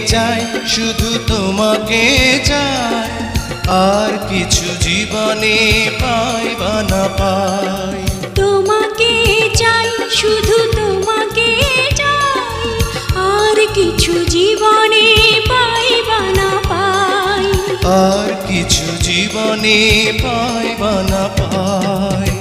চাই, শুধু তোমাকে চাই, আর কিছু জীবনে পাই বা না পাই। তোমাকে চাই, শুধু তোমাকে চাই, আর কিছু জীবনে পাই বা না পাই। আর কিছু জীবনে পাই বা না পাই।